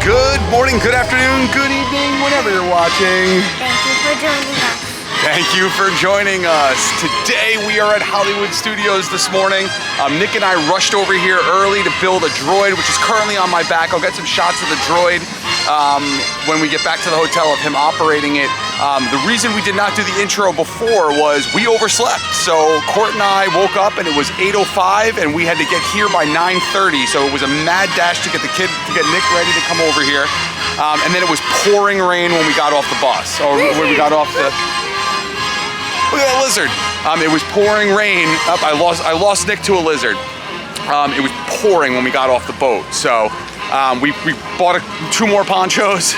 Good morning, good afternoon, good evening, whenever you're watching. Thank you for joining us. Thank you for joining us. Today we are at Hollywood Studios this morning. Nick and I rushed over here early to build a droid, which is currently on my back. I'll get some shots of the droid when we get back to the hotel of him operating it. The reason we did not do the intro before was we overslept. So Court and I woke up and it was 8:05 and we had to get here by 9:30. So it was a mad dash to get Nick ready to come over here. And then it was pouring rain when we got off the bus, or when we got off the... Look at that lizard. It was pouring rain. I lost Nick to a lizard. It was pouring when we got off the boat. So we bought two more ponchos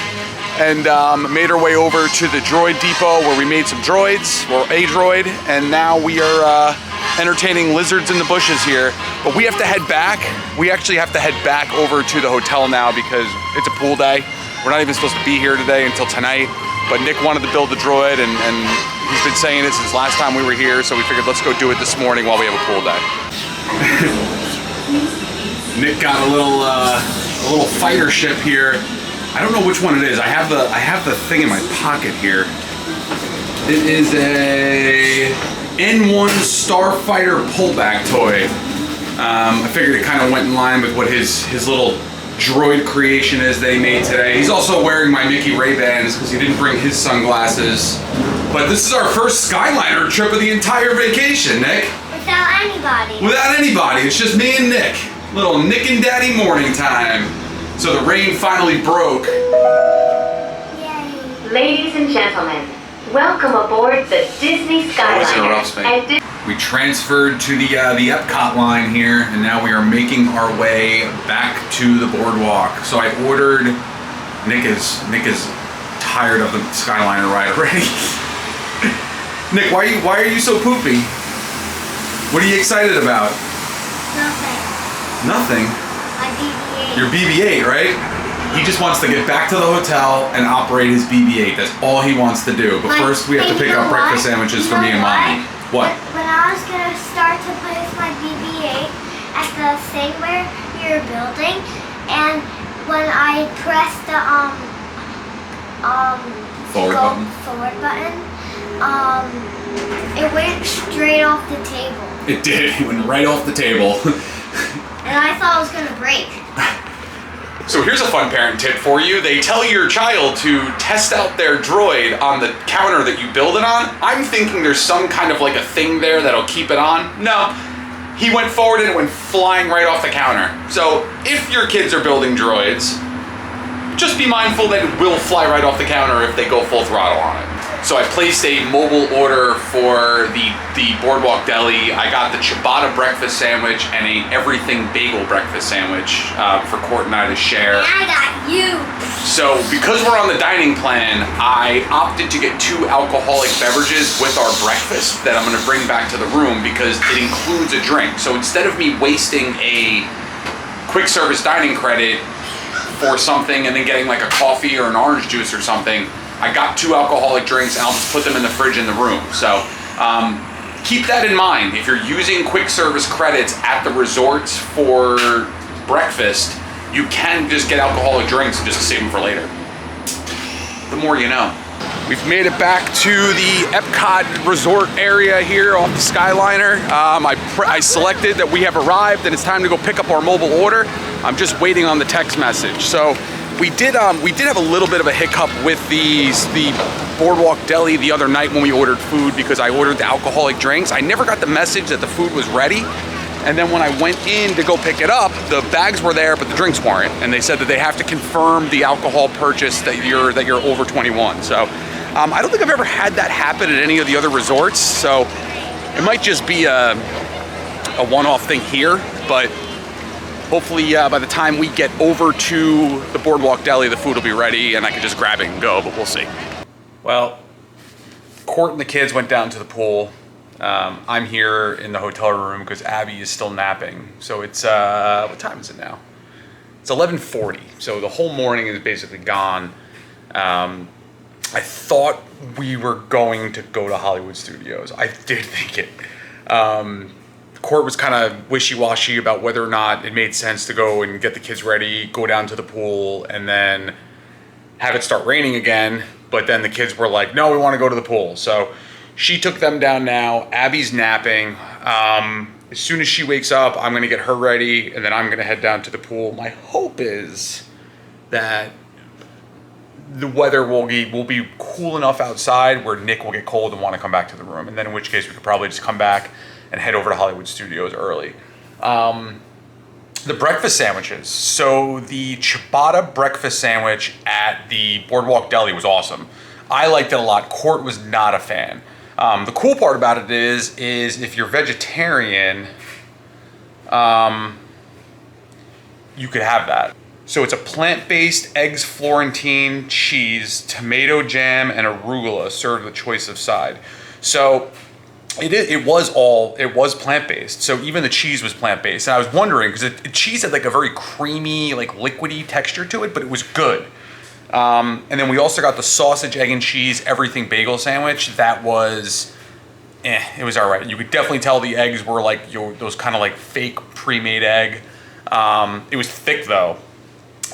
and made our way over to the Droid depot where we made some droids, or a droid, and now we are entertaining lizards in the bushes here. But we have to head back. We actually have to head back over to the hotel now because it's a pool day. We're not even supposed to be here today until tonight. But Nick wanted to build the droid, and he's been saying it since last time we were here, so we figured let's go do it this morning while we have a pool day. Nick got a little fighter ship here. I don't know which one it is. I have the thing in my pocket here. It is a N1 Starfighter pullback toy. I figured it kind of went in line with what his little droid creation is they made today. He's also wearing my Mickey Ray-Bans because he didn't bring his sunglasses. But this is our first Skyliner trip of the entire vacation, Nick. Without anybody. Without anybody. It's just me and Nick. Little Nick and Daddy morning time. So the rain finally broke. Yay. Ladies and gentlemen, welcome aboard the Disney Skyliner. We transferred to the Epcot line here, and now we are making our way back to the Boardwalk. So I ordered. Nick is tired of the Skyliner ride already. Nick, why are you so poopy? What are you excited about? Nothing. Nothing. My BB-8. Your BB-8, right? He just wants to get back to the hotel and operate his BB-8. That's all he wants to do. But first, we have to pick up breakfast sandwiches for me and Mommy. What? When I was gonna start to place my BB-8 at the thing where you're building, and when I pressed the forward button, it went straight off the table. It did. It went right off the table. And I thought it was gonna break. So here's a fun parent tip for you. They tell your child to test out their droid on the counter that you build it on. I'm thinking there's some kind of like a thing there that'll keep it on. No, he went forward and it went flying right off the counter. So if your kids are building droids, just be mindful that it will fly right off the counter if they go full throttle on it. So I placed a mobile order for the Boardwalk Deli. I got the ciabatta breakfast sandwich and a everything bagel breakfast sandwich for Court and I to share. And I got you. So because we're on the dining plan, I opted to get 2 alcoholic beverages with our breakfast that I'm gonna bring back to the room because it includes a drink. So instead of me wasting a quick service dining credit for something and then getting like a coffee or an orange juice or something, I got 2 alcoholic drinks and I'll just put them in the fridge in the room. So keep that in mind. If you're using quick service credits at the resorts for breakfast, you can just get alcoholic drinks and just save them for later. The more you know. We've made it back to the Epcot resort area here off the Skyliner. I selected that we have arrived and it's time to go pick up our mobile order. I'm just waiting on the text message. So we did have a little bit of a hiccup with the Boardwalk Deli the other night when we ordered food because I ordered the alcoholic drinks. I never got the message that the food was ready. And then when I went in to go pick it up, the bags were there, but the drinks weren't. And they said that they have to confirm the alcohol purchase that you're over 21. So I don't think I've ever had that happen at any of the other resorts. So it might just be a one-off thing here, but hopefully by the time we get over to the Boardwalk Deli, the food will be ready and I can just grab it and go, but we'll see. Well, Court and the kids went down to the pool. I'm here in the hotel room because Abby is still napping. So it's, what time is it now? It's 11:40. So the whole morning is basically gone. I thought we were going to go to Hollywood Studios. I did think it. Court was kind of wishy-washy about whether or not it made sense to go and get the kids ready, go down to the pool, and then have it start raining again. But then the kids were like, no, we want to go to the pool. So she took them down now. Abby's napping. As soon as she wakes up, I'm going to get her ready, and then I'm going to head down to the pool. My hope is that the weather will be cool enough outside where Nick will get cold and want to come back to the room. And then in which case we could probably just come back and head over to Hollywood Studios early. The breakfast sandwiches. So the ciabatta breakfast sandwich at the Boardwalk Deli was awesome. I liked it a lot. Court was not a fan. The cool part about it is if you're vegetarian, you could have that. So it's a plant-based eggs Florentine, cheese, tomato jam, and arugula served with choice of side. So it was plant-based. So even the cheese was plant-based. And I was wondering, because cheese had like a very creamy, like liquidy texture to it, but it was good. And then we also got the sausage, egg, and cheese everything bagel sandwich. That was, it was all right. You could definitely tell the eggs were like those kind of like fake pre-made egg. It was thick though.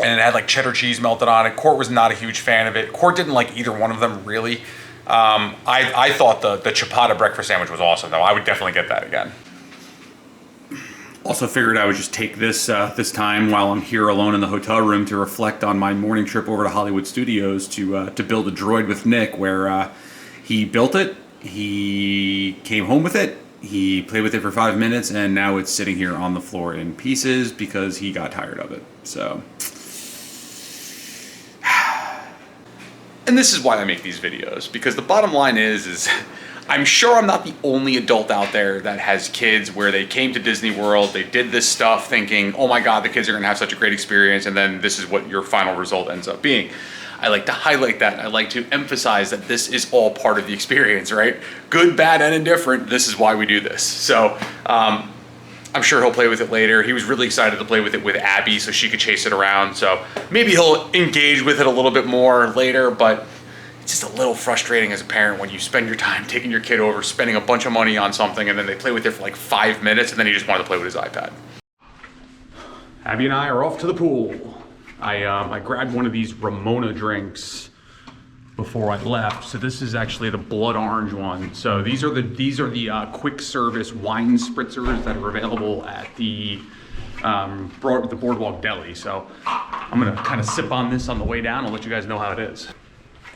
And it had like cheddar cheese melted on it. Court was not a huge fan of it. Court didn't like either one of them really. I thought the ciabatta breakfast sandwich was awesome though. I would definitely get that again. Also figured I would just take this time while I'm here alone in the hotel room to reflect on my morning trip over to Hollywood Studios to build a droid with Nick, where he built it, he came home with it, he played with it for 5 minutes, and now it's sitting here on the floor in pieces because he got tired of it. So. And this is why I make these videos, because the bottom line is I'm sure I'm not the only adult out there that has kids where they came to Disney World, they did this stuff thinking, oh my God, the kids are gonna have such a great experience, and then this is what your final result ends up being. I like to highlight that. I like to emphasize that this is all part of the experience, right? Good, bad, and indifferent, this is why we do this. So I'm sure he'll play with it later. He was really excited to play with it with Abby so she could chase it around. So maybe he'll engage with it a little bit more later, but it's just a little frustrating as a parent when you spend your time taking your kid over, spending a bunch of money on something, and then they play with it for like 5 minutes, and then he just wanted to play with his iPad. Abby and I are off to the pool. I grabbed one of these Ramona drinks before I left. So this is actually the blood orange one. So these are the quick service wine spritzers that are available at the Boardwalk Deli. So I'm gonna kind of sip on this on the way down. I'll let you guys know how it is.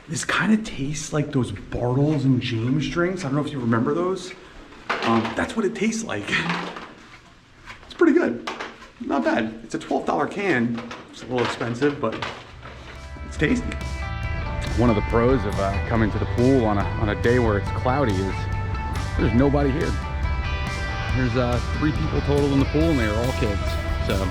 This kind of tastes like those Bartles and James drinks. I don't know if you remember those. That's what it tastes like. It's pretty good. Not bad. It's a $12 can. It's a little expensive, but it's tasty. One of the pros of coming to the pool on a day where it's cloudy is there's nobody here. There's 3 people total in the pool, and they are all kids. So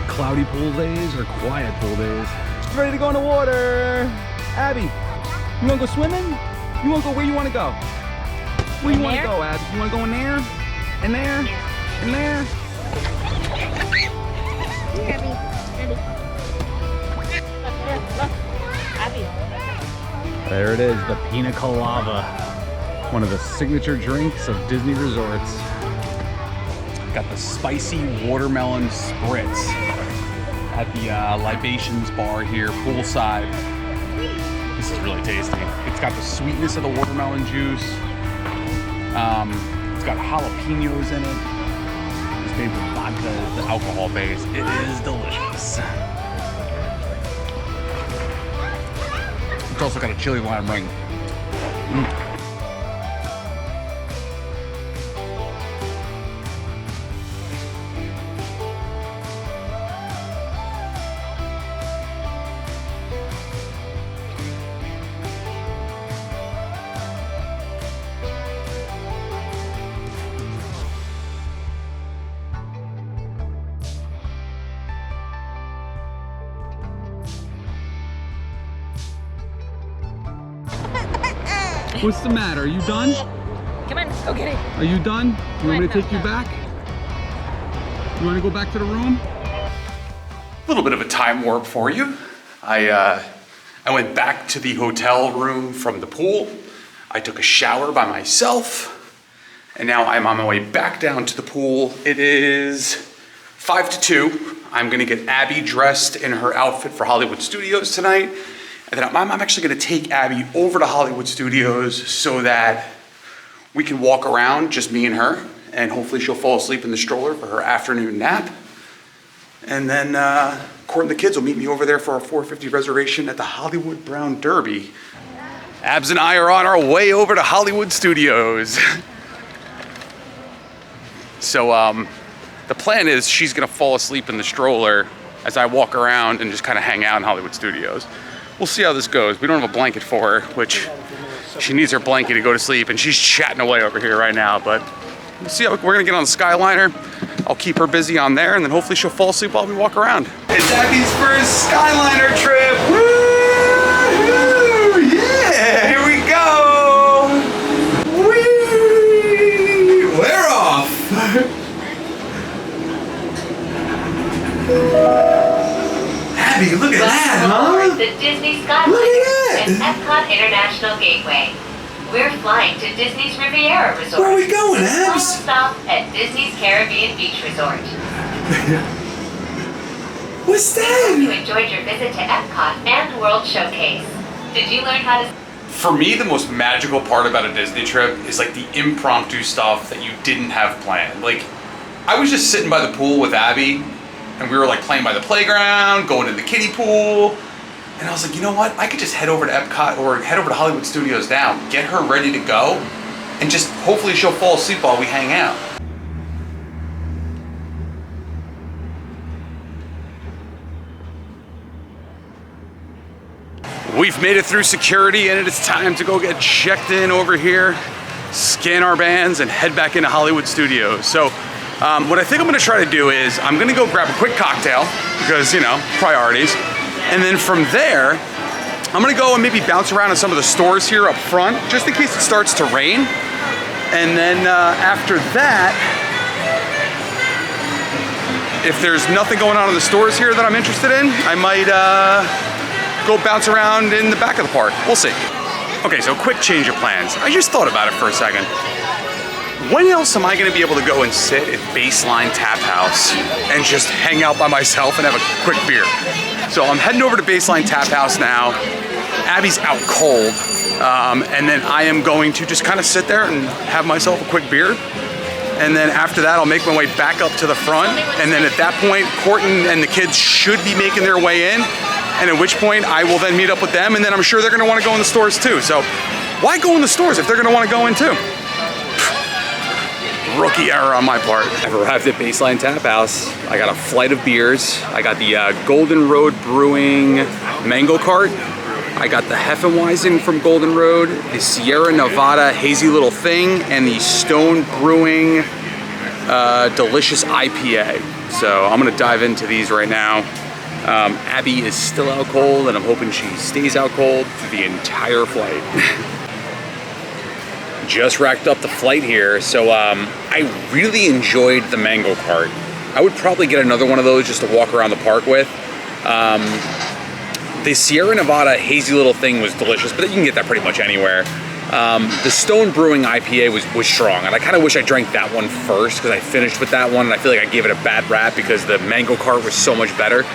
cloudy pool days or quiet pool days. Ready to go in the water. Abby, you wanna go swimming? You wanna go where you wanna go? Where you wanna go, Abby? You wanna go in there? In there? In there? There it is, the pina colada, one of the signature drinks of Disney resorts. Got the spicy watermelon spritz at the libations bar here, poolside. This is really tasty. It's got the sweetness of the watermelon juice. It's got jalapenos in it. It's made with vodka, the alcohol base. It is delicious. It's also got a chili lime ring. What's the matter? Are you done? Come on, let's go get it. Are you done? You want me to take you back? You want to go back to the room? A little bit of a time warp for you. I went back to the hotel room from the pool. I took a shower by myself. And now I'm on my way back down to the pool. It is 5 to 2. I'm gonna get Abby dressed in her outfit for Hollywood Studios tonight. And then I'm actually gonna take Abby over to Hollywood Studios so that we can walk around, just me and her, and hopefully she'll fall asleep in the stroller for her afternoon nap. And then Court and the kids will meet me over there for our 4:50 reservation at the Hollywood Brown Derby. Abs and I are on our way over to Hollywood Studios. So the plan is she's gonna fall asleep in the stroller as I walk around and just kind of hang out in Hollywood Studios. We'll see how this goes. We don't have a blanket for her, which she needs her blanket to go to sleep, and she's chatting away over here right now, but we'll see how we're gonna get on the Skyliner. I'll keep her busy on there, and then hopefully she'll fall asleep while we walk around. It's Abby's first Skyliner trip. Woo! Yeah, here we go. Whee! We're off. Abby, look at that, huh? The Disney Skyliner and Epcot International Gateway. We're flying to Disney's Riviera Resort. Where are we going, Abs? Final stop at Disney's Caribbean Beach Resort. What's You that? enjoyed your visit to Epcot and World Showcase. Did you learn how to... For me, the most magical part about a Disney trip is like the impromptu stuff that you didn't have planned. Like, I was just sitting by the pool with Abby, and we were like playing by the playground, going in the kiddie pool, and I was like, you know what? I could just head over to Epcot or head over to Hollywood Studios now, get her ready to go, and just hopefully she'll fall asleep while we hang out. We've made it through security, and it is time to go get checked in over here, scan our bands, and head back into Hollywood Studios. So what I think I'm gonna try to do is I'm gonna go grab a quick cocktail because, you know, priorities. And then from there, I'm gonna go and maybe bounce around in some of the stores here up front, just in case it starts to rain. And then after that, if there's nothing going on in the stores here that I'm interested in, I might go bounce around in the back of the park. We'll see. Okay, so quick change of plans. I just thought about it for a second. When else am I gonna be able to go and sit at Baseline Tap House and just hang out by myself and have a quick beer? So I'm heading over to Baseline Tap House now. Abby's out cold. And then I am going to just kind of sit there and have myself a quick beer. And then after that, I'll make my way back up to the front. And then at that point, Courtney and the kids should be making their way in. And at which point I will then meet up with them, and then I'm sure they're gonna wanna go in the stores too. So why go in the stores if they're gonna wanna go in too? Rookie error on my part. I've arrived at Baseline Tap House. I got a flight of beers. I got the Golden Road Brewing Mango Cart. I got the Hefeweizen from Golden Road, the Sierra Nevada Hazy Little Thing, and the Stone Brewing Delicious IPA. So I'm gonna dive into these right now. Abby is still out cold, and I'm hoping she stays out cold through the entire flight. Just racked up the flight here, so I really enjoyed the Mango Cart. I would probably get another one of those just to walk around the park with. The Sierra Nevada Hazy Little Thing was delicious, but you can get that pretty much anywhere. The Stone Brewing IPA was strong, and I kind of wish I drank that one first because I finished with that one, and I feel like I gave it a bad rap because the Mango Cart was so much better.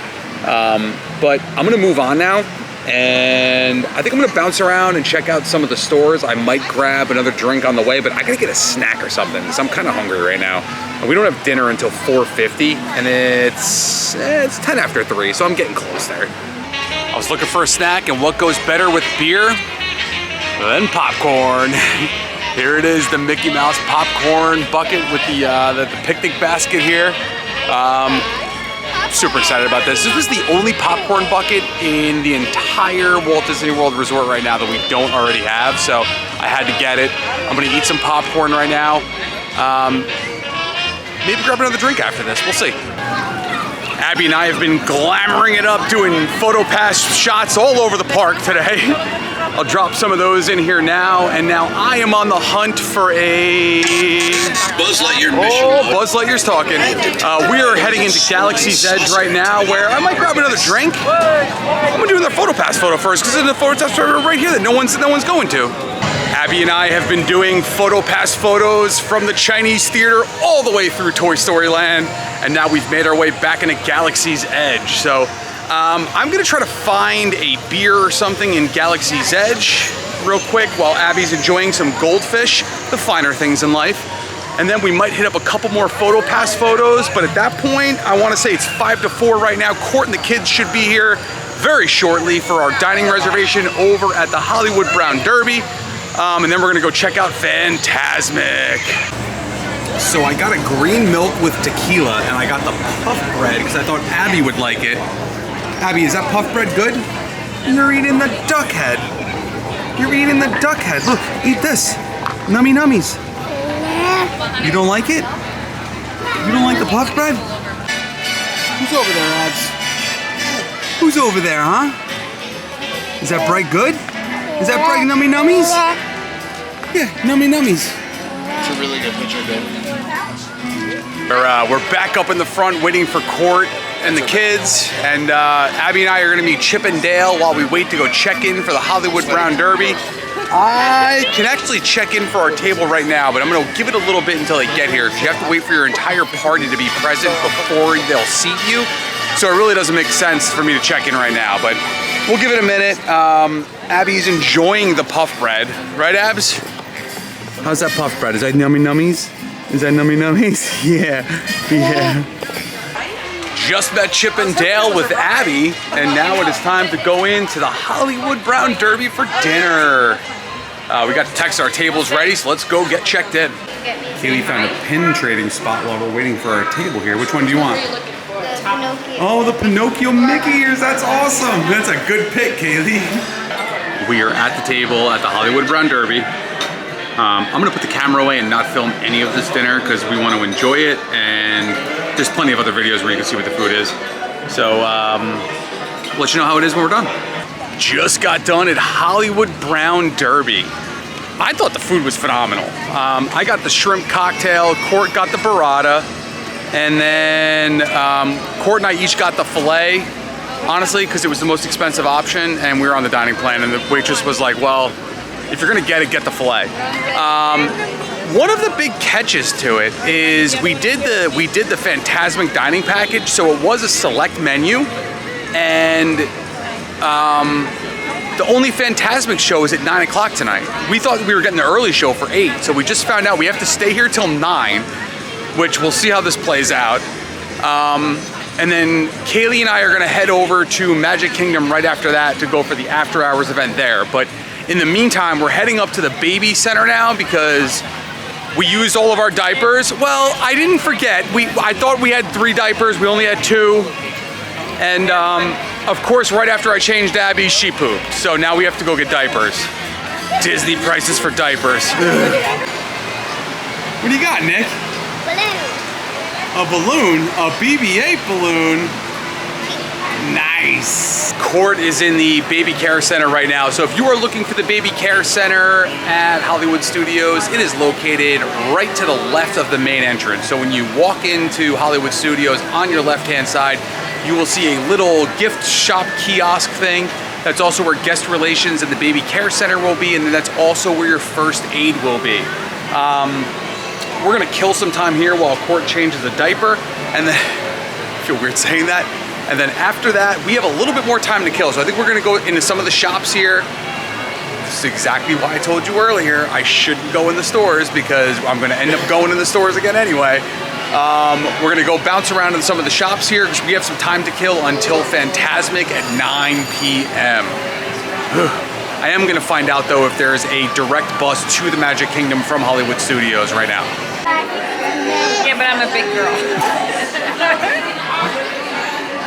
But I'm gonna move on now, and I think I'm gonna bounce around and check out some of the stores. I might grab another drink on the way, but I gotta get a snack or something because I'm kind of hungry right now. And we don't have dinner until 4:50, and it's 10 after 3, so I'm getting close there. I was looking for a snack, and what goes better with beer than popcorn? Here it is, the Mickey Mouse popcorn bucket with the picnic basket here. Super excited about this. This was the only popcorn bucket in the entire Walt Disney World Resort right now that we don't already have, so I had to get it. I'm gonna eat some popcorn right now. Maybe grab another drink after this, we'll see. Abby and I have been glamoring it up, doing photo pass shots all over the park today. I'll drop some of those in here now, and now I am on the hunt for a... Buzz Lightyear mission. Oh, Buzz Lightyear's talking. We are heading into Galaxy's Edge right now, where I might grab another drink. I'm gonna do another photo pass photo first, because there's a photo pass photo right here that no one's going to. Abby Abby and I have been doing PhotoPass photos from the Chinese theater all the way through Toy Story Land, and now we've made our way back into Galaxy's Edge. So I'm gonna try to find a beer or something in Galaxy's Edge real quick while Abby's enjoying some goldfish, the finer things in life. And then we might hit up a couple more PhotoPass photos, but at that point, I wanna say it's 5 to 4 right now. Court and the kids should be here very shortly for our dining reservation over at the Hollywood Brown Derby. And then we're gonna go check out Fantasmic. So I got a green milk with tequila, and I got the puff bread because I thought Abby would like it. Abby, is that puff bread good? You're eating the duck head. You're eating the duck head. Look, eat this. Nummy nummies. You don't like it? You don't like the puff bread? Who's over there, Abs? Who's over there, huh? Is that bright good? Is that bright nummy nummies? Yeah, nummy nummies. It's a really good picture, dude. We're back up in the front waiting for Court and the kids, and Abby and I are gonna be Chip and Dale while we wait to go check in for the Hollywood Brown Derby. I can actually check in for our table right now, but I'm gonna give it a little bit until they get here. You have to wait for your entire party to be present before they'll seat you. So it really doesn't make sense for me to check in right now, but we'll give it a minute. Abby's enjoying the puff bread. Right, Abs? How's that puff bread? Is that nummy nummies? Is that nummy nummies? Yeah, yeah. Just met Chip and Dale with Abby, and now it is time to go into the Hollywood Brown Derby for dinner. We got to text our tables ready, so let's go get checked in. Kaylee found a pin trading spot while we're waiting for our table here. Which one do you want? Oh, the Pinocchio Mickey ears. That's awesome. That's a good pick, Kaylee. We are at the table at the Hollywood Brown Derby. I'm gonna put the camera away and not film any of this dinner because we want to enjoy it, and there's plenty of other videos where you can see what the food is. So we'll let you know how it is when we're done. Just got done at Hollywood Brown Derby. I thought the food was phenomenal. I got the shrimp cocktail, Court got the burrata, and then Court and I each got the filet, honestly, because it was the most expensive option, and we were on the dining plan, and the waitress was like, well, if you're gonna get it, get the filet. One of the big catches to it is we did the Fantasmic dining package, so it was a select menu, and the only Fantasmic show is at 9 o'clock tonight. We thought we were getting the early show for 8, so we just found out we have to stay here till 9, which we'll see how this plays out. And then Kaylee and I are gonna head over to Magic Kingdom right after that to go for the after hours event there. But in the meantime, we're heading up to the baby center now because we used all of our diapers. Well, I didn't forget. I thought we had 3 diapers. We only had 2. And of course, right after I changed Abby, she pooped. So now we have to go get diapers. Disney prices for diapers. What do you got, Nick? A balloon? A BB-8 balloon? Nice. Court is in the baby care center right now. So if you are looking for the baby care center at Hollywood Studios, it is located right to the left of the main entrance. So when you walk into Hollywood Studios, on your left-hand side, you will see a little gift shop kiosk thing. That's also where guest relations and the baby care center will be, and then that's also where your first aid will be. We're gonna kill some time here while Court changes a diaper, and then, I feel weird saying that, and then after that, we have a little bit more time to kill. So I think we're gonna go into some of the shops here. This is exactly why I told you earlier, I shouldn't go in the stores because I'm gonna end up going in the stores again anyway. We're gonna go bounce around in some of the shops here because we have some time to kill until Fantasmic at 9 p.m. I am gonna find out though if there's a direct bus to the Magic Kingdom from Hollywood Studios right now. Yeah, but I'm a big girl.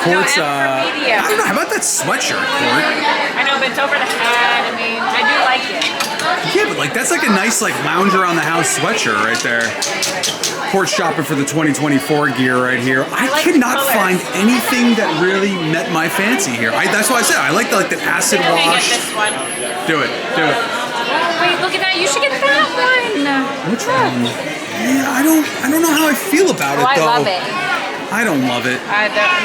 Court's, no, I don't know, how about that sweatshirt, Court? I know, but it's over the head. I mean, I do like it. Yeah, but like that's like a nice like lounge around the house sweatshirt right there. Court's shopping for the 2024 gear right here. I like cannot the find anything that really met my fancy here. That's why I said I like the acid Okay, get wash. this one. Do it, do it. Wait, look at that. You should get that one. Which one? Yeah, I don't know how I feel about it I though. love it. I don't love it.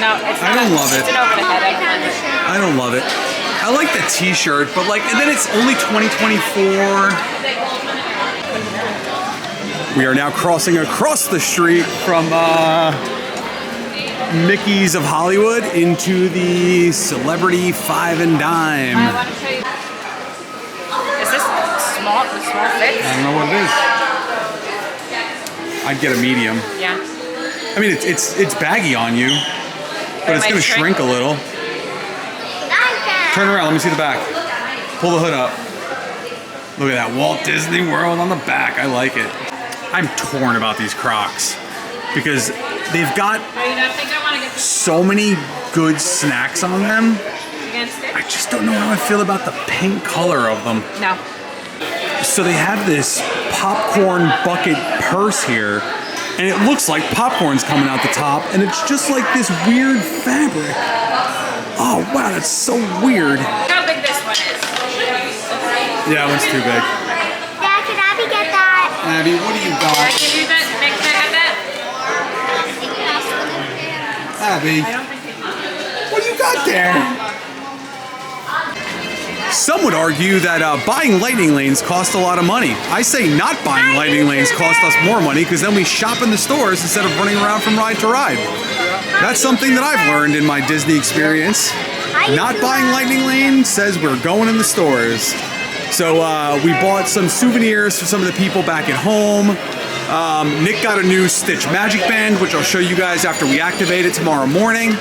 No, it's not. I don't love it. It's an over the head. I don't love it. I don't love it. I like the t-shirt, but like, and then it's only 2024. We are now crossing across the street from Mickey's of Hollywood into the Celebrity Five and Dime. I want to show you. Is this small? The small fits? I don't know what it is. I'd get a medium. Yeah. I mean, it's baggy on you, but it's gonna shrink a little. Turn around, let me see the back. Pull the hood up. Look at that, Walt Disney World on the back. I like it. I'm torn about these Crocs because they've got so many good snacks on them. I just don't know how I feel about the pink color of them. No. So they have this popcorn bucket purse here, and it looks like popcorn's coming out the top, and it's just like this weird fabric. Oh wow, that's so weird. How big this one is? Yeah, that one's too big. Dad, can Abby get that? Abby, what do you got? Can you that? Can I have that? Abby, what do you got there? Some would argue that buying lightning lanes cost a lot of money. I say not buying lightning lanes cost us more money because then we shop in the stores instead of running around from ride to ride. That's something that I've learned in my Disney experience. Not buying lightning lanes says we're going in the stores. So we bought some souvenirs for some of the people back at home. Nick got a new Stitch Magic Band, which I'll show you guys after we activate it tomorrow morning.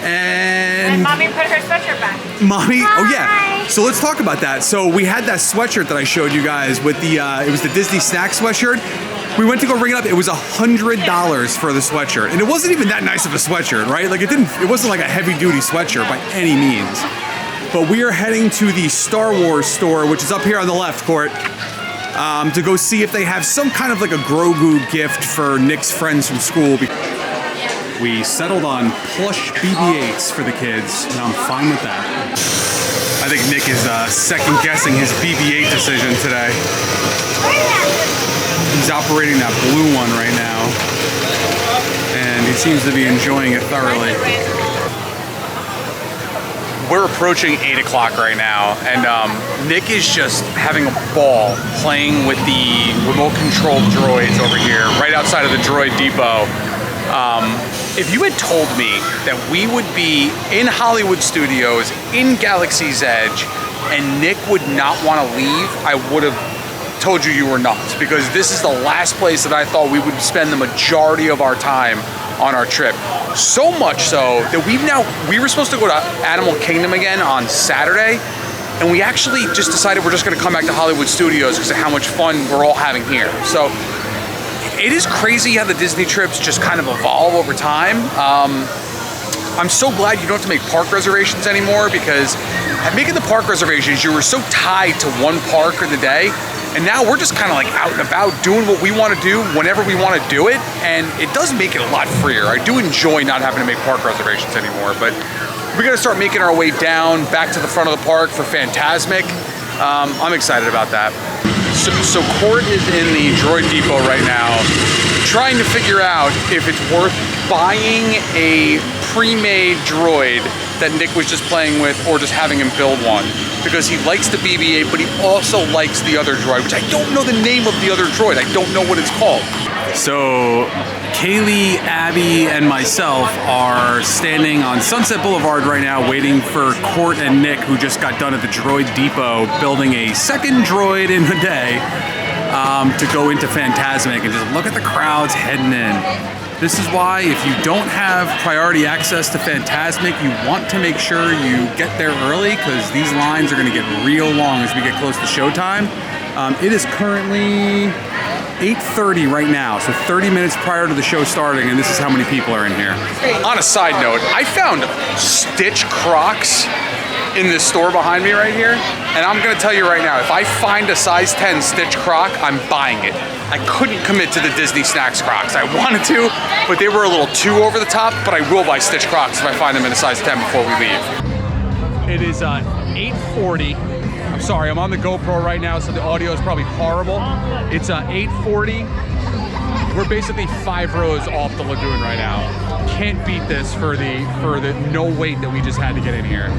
And Mommy put her sweatshirt back. Mommy, oh yeah. So let's talk about that. So we had that sweatshirt that I showed you guys with the, it was the Disney Snack sweatshirt. We went to go ring it up. It was $100 for the sweatshirt, and it wasn't even that nice of a sweatshirt, right? Like it wasn't like a heavy-duty sweatshirt by any means. But we are heading to the Star Wars store, which is up here on the left, Court, to go see if they have some kind of like a Grogu gift for Nick's friends from school. We settled on plush BB-8s for the kids, and I'm fine with that. I think Nick is second-guessing his BB-8 decision today. He's operating that blue one right now, and he seems to be enjoying it thoroughly. We're approaching 8 o'clock right now, and Nick is just having a ball playing with the remote-controlled droids over here, right outside of the Droid Depot. If you had told me that we would be in Hollywood Studios, in Galaxy's Edge, and Nick would not want to leave, I would have told you were nuts, because this is the last place that I thought we would spend the majority of our time on our trip. So much so that we were supposed to go to Animal Kingdom again on Saturday, and we actually just decided we're just going to come back to Hollywood Studios because of how much fun we're all having here. So it is crazy how the Disney trips just kind of evolve over time. I'm so glad you don't have to make park reservations anymore, because making the park reservations, you were so tied to one park in the day, and now we're just kind of like out and about doing what we want to do whenever we want to do it, and it does make it a lot freer. I do enjoy not having to make park reservations anymore, but we're gonna start making our way down back to the front of the park for Fantasmic. I'm excited about that. So Court is in the Droid Depot right now, trying to figure out if it's worth buying a pre-made droid that Nick was just playing with, or just having him build one, because he likes the BB-8, but he also likes the other droid, which I don't know the name of the other droid. I don't know what it's called. So Kaylee, Abby, and myself are standing on Sunset Boulevard right now waiting for Court and Nick, who just got done at the Droid Depot building a second droid in the day, to go into Fantasmic and just look at the crowds heading in. This is why, if you don't have priority access to Fantasmic, you want to make sure you get there early, because these lines are going to get real long as we get close to showtime. It is currently 8:30 right now, so 30 minutes prior to the show starting, and this is how many people are in here. On a side note, I found Stitch Crocs in this store behind me right here, and I'm gonna tell you right now, if I find a size 10 Stitch Croc, I'm buying it. I couldn't commit to the Disney Snacks Crocs. I wanted to, but they were a little too over the top, but I will buy Stitch Crocs if I find them in a size 10 before we leave. It is 8:40. I'm sorry, I'm on the GoPro right now, so the audio is probably horrible. It's 8:40. We're basically 5 rows off the lagoon right now. Can't beat this for the no wait that we just had to get in here.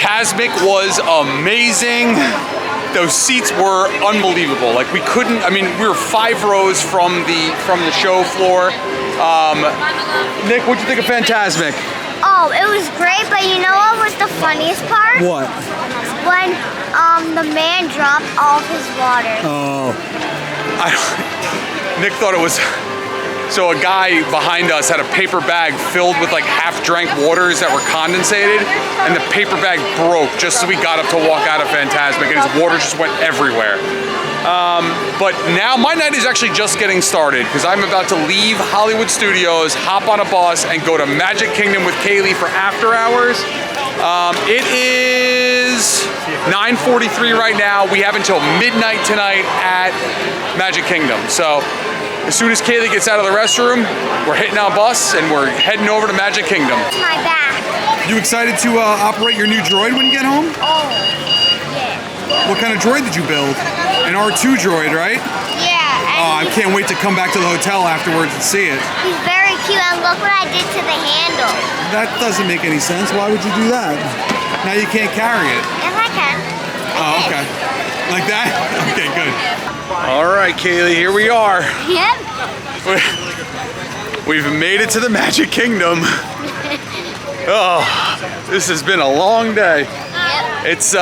Fantasmic was amazing. Those seats were unbelievable. Like we couldn't, I mean, we were 5 rows from the show floor. Nick, what'd you think of Fantasmic? Oh, it was great, but you know what was the funniest part? What? When the man dropped all of his water. Oh. Nick thought it was, so a guy behind us had a paper bag filled with like half-drank waters that were condensated, and the paper bag broke just as we got up to walk out of Fantasmic, and his water just went everywhere. But now my night is actually just getting started because I'm about to leave Hollywood Studios, hop on a bus, and go to Magic Kingdom with Kaylee for after hours. It is 9:43 right now. We have until midnight tonight at Magic Kingdom. So as soon as Kaylee gets out of the restroom, we're hitting our bus and we're heading over to Magic Kingdom. My back. You excited to operate your new droid when you get home? Oh, yeah. What kind of droid did you build? An R2 droid, right? Yeah. Oh, I can't wait to come back to the hotel afterwards and see it. He's very cute, and look what I did to the handle. That doesn't make any sense. Why would you do that? Now you can't carry it. Yes, I can. Oh, okay. Like that? Okay, good. All right, Kaylee, here we are. Yep. We've made it to the Magic Kingdom. Oh, this has been a long day. Yep. It's,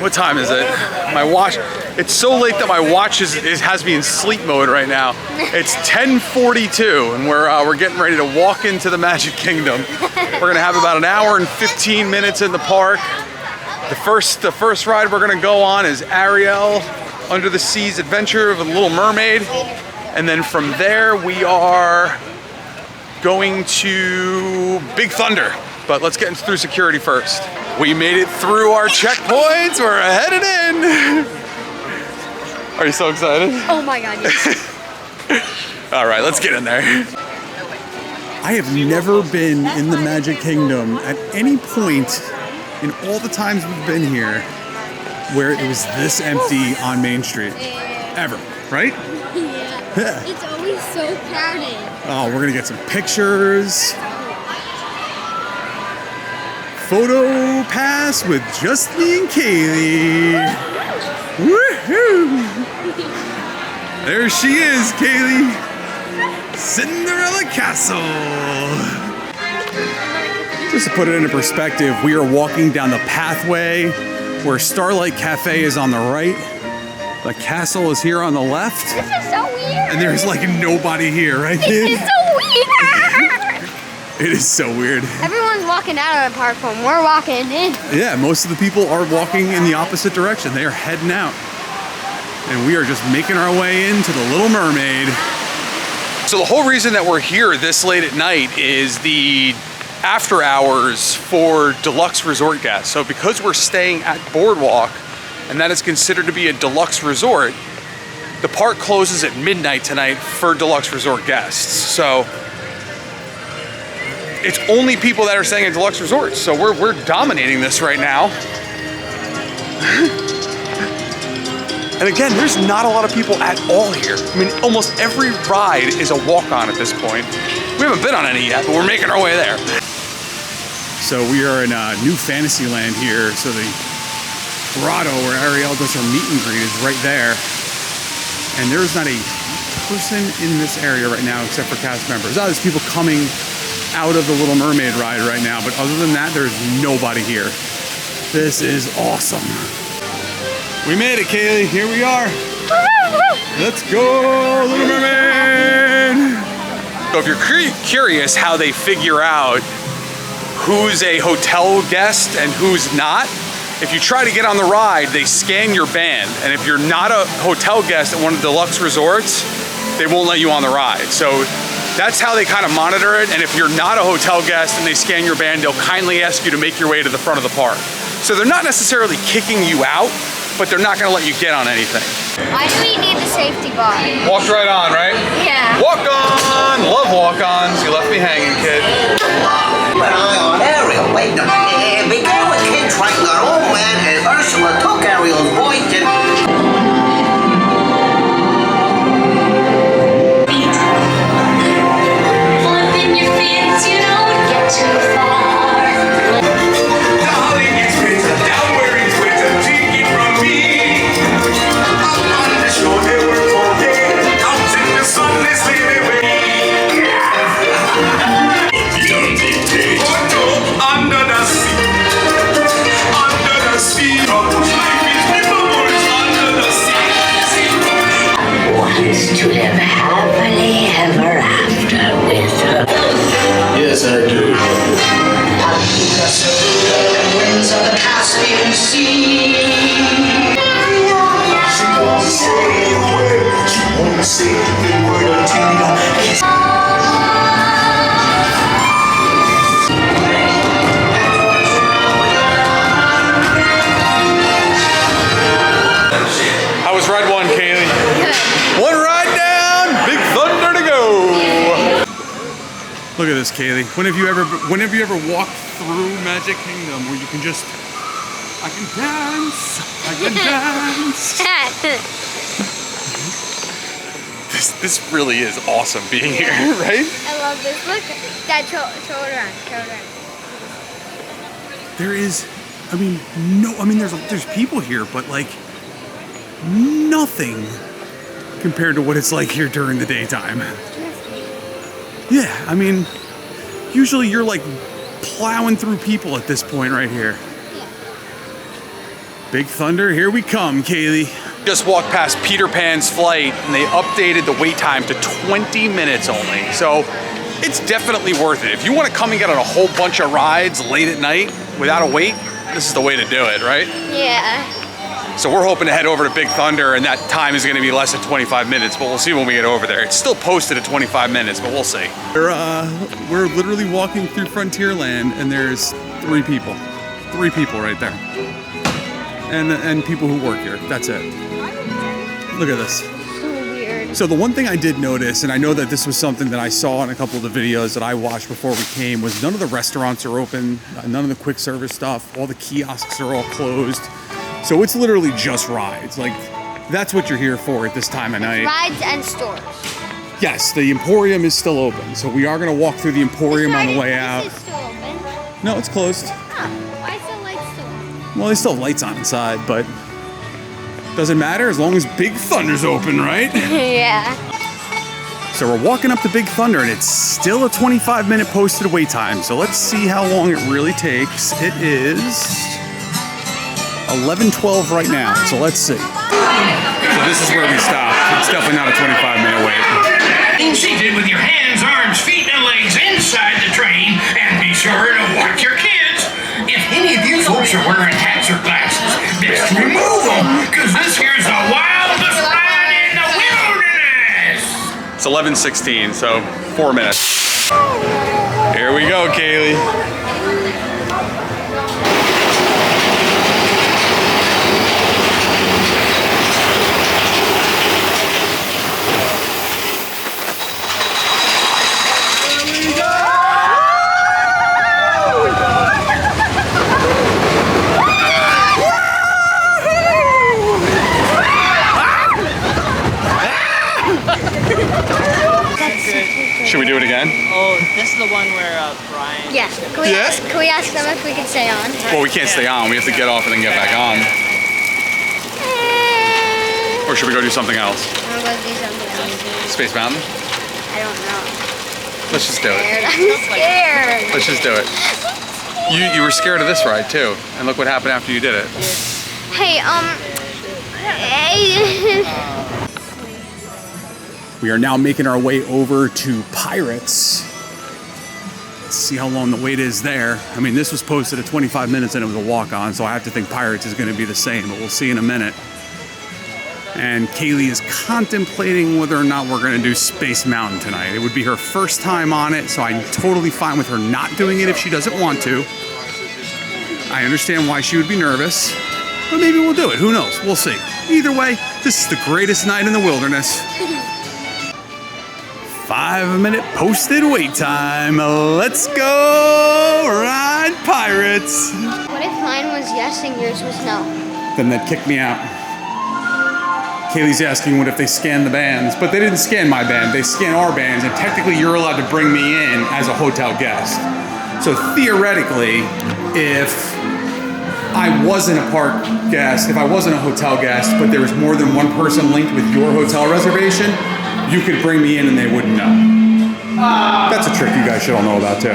what time is it? My watch, it's so late that my watch has me in sleep mode right now. It's 10:42 and we're getting ready to walk into the Magic Kingdom. We're gonna have about an hour and 15 minutes in the park. The first ride we're gonna go on is Ariel Under the Sea's Adventure of the Little Mermaid. And then from there we are going to Big Thunder. But let's get through security first. We made it through our checkpoints. We're headed in. Are you so excited? Oh my God, yes. All right, let's get in there. I have never been in the Magic Kingdom at any point in all the times we've been here where it was this empty on Main Street. Ever, right? Yeah. It's always so crowded. Oh, we're gonna get some pictures. Photo pass with just me and Kaylee. Woohoo! There she is, Kaylee. Cinderella Castle. Just to put it into perspective, we are walking down the pathway where Starlight Cafe is on the right. The castle is here on the left. This is so weird. And there's like nobody here, right? This is so weird. It is so weird. Everyone's walking out of the park when we're walking in. Yeah, most of the people are walking in the opposite direction. They are heading out. And we are just making our way into the Little Mermaid. So the whole reason that we're here this late at night is the after hours for Deluxe resort guests. So because we're staying at Boardwalk, and that is considered to be a Deluxe resort, the park closes at midnight tonight for Deluxe resort guests. So it's only people that are staying at Deluxe resorts. So we're dominating this right now. And again, there's not a lot of people at all here. I mean, almost every ride is a walk-on at this point. We haven't been on any yet, but we're making our way there. So we are in New Fantasyland here. So the grotto where Ariel does her meet and greet is right there. And there's not a person in this area right now except for cast members. Oh, there's people coming out of the Little Mermaid ride right now, but other than that, there's nobody here. This is awesome. We made it, Kaylee. Here we are. Let's go, Little Mermaid. So if you're curious how they figure out who's a hotel guest and who's not, if you try to get on the ride, they scan your band. And if you're not a hotel guest at one of the Deluxe resorts, they won't let you on the ride. So that's how they kind of monitor it. And if you're not a hotel guest and they scan your band, they'll kindly ask you to make your way to the front of the park. So they're not necessarily kicking you out, but they're not gonna let you get on anything. Why do we need the safety bar? Walked right on, right? Yeah. Walk on! Love walk-ons. You left me hanging, kid. Keep an eye on Ariel. Wait a minute. Began with Kid Trankler, old man, and Ursula took Ariel's voice and... Flipping your feet, you don't get too far. Darling, see. She won't say a word. She won't say a word until you kiss. How was ride one, Kaylee? One ride down, Big Thunder to go. Look at this, Kaylee. When have you ever walked through Magic Kingdom where you can just, I can dance, I can dance. This really is awesome being here, right? I love this. Look, Dad, show it around. There is, there's people here, but like nothing compared to what it's like here during the daytime. Yeah, I mean, usually you're like plowing through people at this point right here. Yeah. Big Thunder, here we come, Kaylee. Just walked past Peter Pan's flight and they updated the wait time to 20 minutes only. So it's definitely worth it. If you want to come and get on a whole bunch of rides late at night without a wait, this is the way to do it, right? Yeah. So we're hoping to head over to Big Thunder and that time is gonna be less than 25 minutes, but we'll see when we get over there. It's still posted at 25 minutes, but we'll see. We're literally walking through Frontierland and there's three people right there. And people who work here, that's it. Look at this. So weird. So the one thing I did notice, and I know that this was something that I saw in a couple of the videos that I watched before we came, was none of the restaurants are open, none of the quick service stuff, all the kiosks are all closed. So it's literally just rides. Like, that's what you're here for at this time of night. Rides and stores. Yes, the Emporium is still open. So we are gonna walk through the Emporium on the way out. Is it still open? No, it's closed. Oh, why is the light still on? Well, they still have lights on inside, but doesn't matter as long as Big Thunder's open, right? Yeah. So we're walking up to Big Thunder and it's still a 25-minute posted wait time. So let's see how long it really takes. It is 11:12 right now, so let's see. So this is where we stop. It's definitely not a 25-minute wait. Seated with your hands, arms, feet, and legs inside the train, and be sure to watch your kids. If any of you folks are wearing hats or glasses, best remove them, because this here's the wildest ride in the wilderness. It's 11:16, so 4 minutes. Here we go, Kaylee. Should we do it again? Oh, this is the one where Brian... Yeah. Can we ask them if we can stay on? Well, we can't stay on. We have to get off and then get back on. Or should we go do something else? I'm going to do something else. Space Mountain? I don't know. Let's just do it. I'm scared. Let's just do it. You were scared of this ride too, and look what happened after you did it. Hey, We are now making our way over to Pirates. Let's see how long the wait is there. I mean, this was posted at 25 minutes and it was a walk-on, so I have to think Pirates is going to be the same, but we'll see in a minute. And Kaylee is contemplating whether or not we're going to do Space Mountain tonight. It would be her first time on it, so I'm totally fine with her not doing it if she doesn't want to. I understand why she would be nervous, but maybe we'll do it. Who knows? We'll see. Either way, this is the greatest night in the wilderness. 5-minute posted wait time. Let's go ride Pirates. what if mine was yes and yours was no? Then they'd kick me out. Kaylee's asking what if they scan the bands, but they didn't scan my band, they scan our bands, and technically you're allowed to bring me in as a hotel guest. So theoretically, if I wasn't a park guest, if I wasn't a hotel guest, but there was more than one person linked with your hotel reservation, you could bring me in and they wouldn't know. That's a trick you guys should all know about too.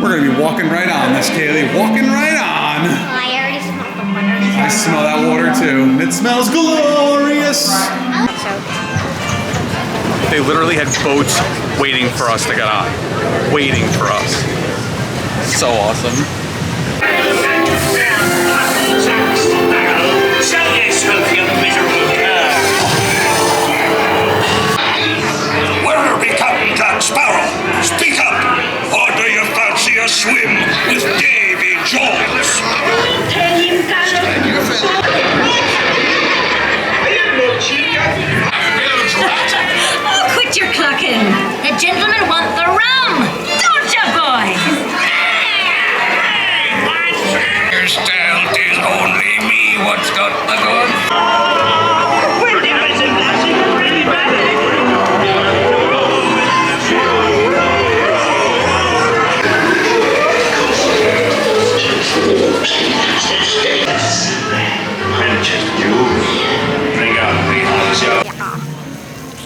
We're gonna be walking right on this, Kaylee, walking right on. I already smelled the water. I smell that water too. It smells glorious. They literally had boats waiting for us to get on. Waiting for us. So awesome. swim with Davy Jones. Oh, quit your clucking. The gentlemen want the rum. Don't ya, boys? Your style is only me what's got the good.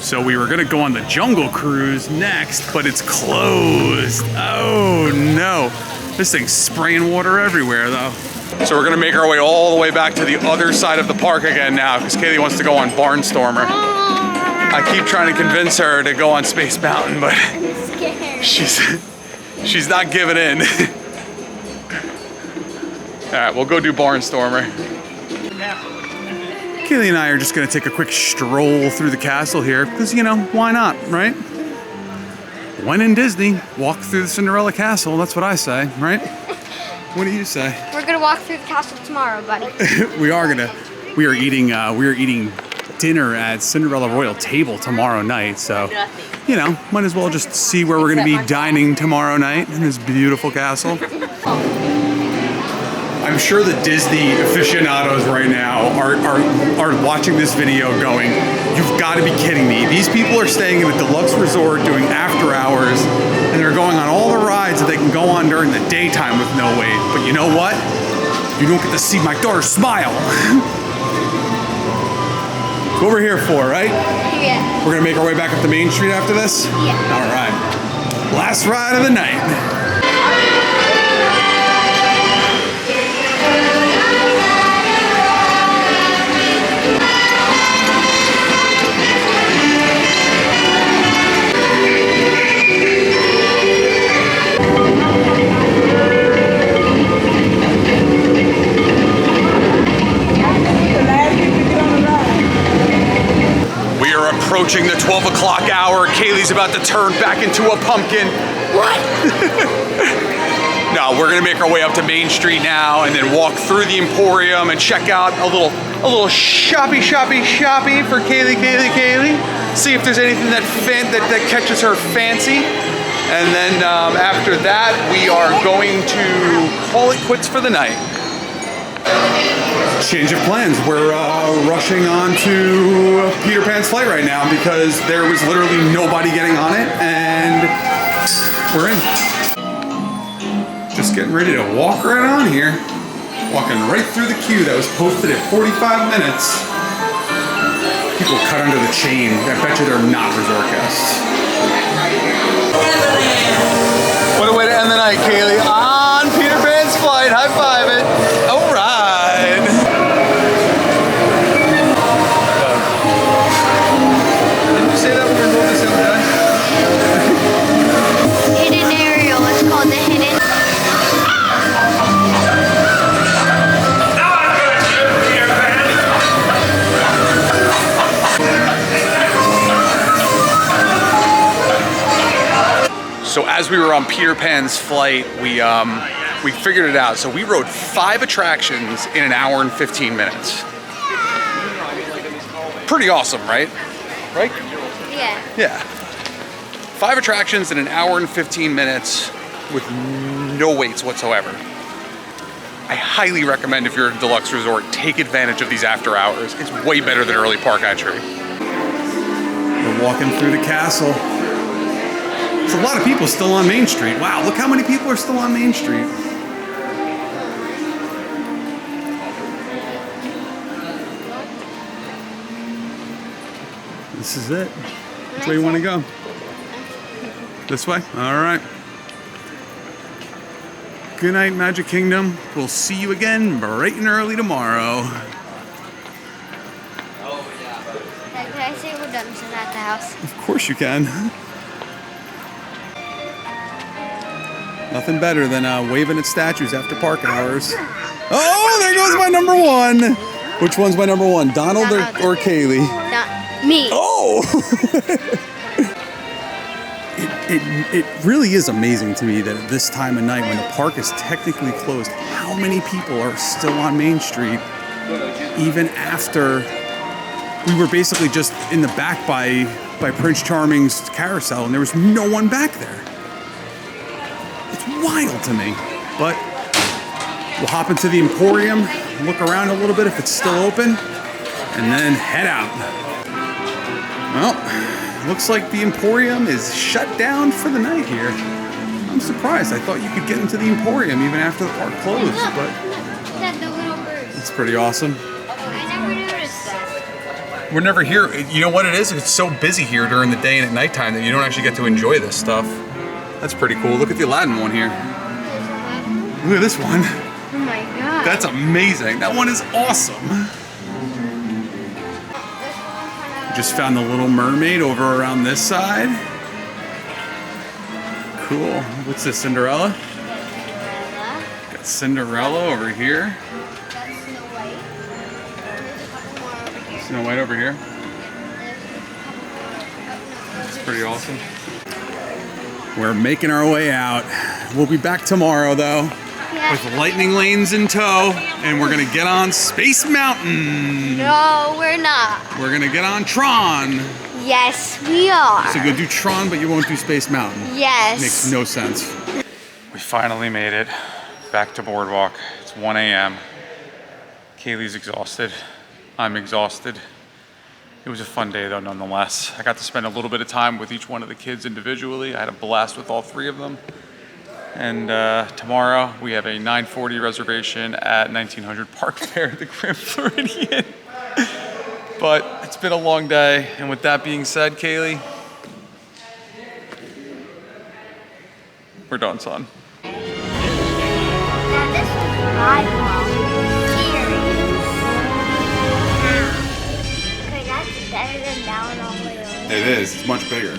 So we were gonna go on the Jungle Cruise next, but it's closed. Oh no. This thing's spraying water everywhere though. So we're gonna make our way all the way back to the other side of the park again now, because Kaylee wants to go on Barnstormer. I keep trying to convince her to go on Space Mountain, but she's not giving in. All right, we'll go do Barnstormer. Kaylee and I are just gonna take a quick stroll through the castle here, because, you know, why not, right? When in Disney, walk through the Cinderella Castle, that's what I say, right? What do you say? We're gonna walk through the castle tomorrow, buddy. We are eating dinner at Cinderella Royal Table tomorrow night, so, you know, might as well just see where we're gonna be dining tomorrow night in this beautiful castle. I'm sure the Disney aficionados right now are watching this video going, you've got to be kidding me. These people are staying in a deluxe resort doing after hours, and they're going on all the rides that they can go on during the daytime with no wait. But you know what? You don't get to see my daughter smile. That's what we're here for, right? Yeah. We're gonna make our way back up to Main Street after this? Yeah. All right. Last ride of the night. Approaching the 12 o'clock hour. Kaylee's about to turn back into a pumpkin. What? No, we're gonna make our way up to Main Street now and then walk through the Emporium and check out a little shoppy for Kaylee. See if there's anything that catches her fancy. And then after that, we are going to call it quits for the night. Change of plans. We're rushing on to Peter Pan's flight right now because there was literally nobody getting on it, and we're in. Just getting ready to walk right on here. Walking right through the queue that was posted at 45 minutes. People cut under the chain. I bet you they're not resort guests. What a way to end the night, Kaylee. On Peter Pan's flight. High five it. All right. Didn't you say that when we were going this the other day? Hidden aerial. It's called the hidden. So as we were on Peter Pan's flight, we figured it out. So we rode 5 attractions in an hour and 15 minutes. Pretty awesome, right? Right? Yeah. Yeah. 5 attractions in an hour and 15 minutes with no waits whatsoever. I highly recommend if you're at a deluxe resort, take advantage of these after hours. It's way better than early park entry. We're walking through the castle. There's a lot of people still on Main Street. Wow, look how many people are still on Main Street. This is it. Which way you want to go? This way? All right. Good night, Magic Kingdom. We'll see you again bright and early tomorrow. Can I say we're done at the house? Of course you can. Nothing better than waving at statues after park hours. Oh, there goes my number 1. Which one's my number 1? Donald or Kaylee? Not me. Oh! It It really is amazing to me that at this time of night when the park is technically closed, how many people are still on Main Street even after we were basically just in the back by Prince Charming's carousel and there was no one back there. It's wild to me. But we'll hop into the Emporium, look around a little bit if it's still open, and then head out. Well, looks like the Emporium is shut down for the night here. I'm surprised. I thought you could get into the Emporium even after the park closed, but it's pretty awesome. I never noticed that. We're never here. You know what it is? It's so busy here during the day and at nighttime that you don't actually get to enjoy this stuff. That's pretty cool. Look at the Aladdin one here. Look at this one. Oh my god. That's amazing. That one is awesome. Just found the Little Mermaid over around this side. Cool. What's this, Cinderella? Got Cinderella over here. That's Snow White. There's a couple more over here. Snow White over here. That's pretty awesome. We're making our way out. We'll be back tomorrow though, with lightning lanes in tow, and we're gonna get on Space Mountain. No, we're not. We're gonna get on Tron. Yes, we are. So go do Tron, but you won't do Space Mountain. Yes. Makes no sense. We finally made it back to Boardwalk. It's 1 a.m. Kaylee's exhausted. I'm exhausted. It was a fun day though, nonetheless. I got to spend a little bit of time with each one of the kids individually. I had a blast with all three of them. And tomorrow we have a 9:40 reservation at 1900 Park Fair at the Grand Floridian. But it's been a long day. And with that being said, Kaylee, we're done, son. Now this was my series. Okay, that's better than that one all the way over. It is. It's much bigger.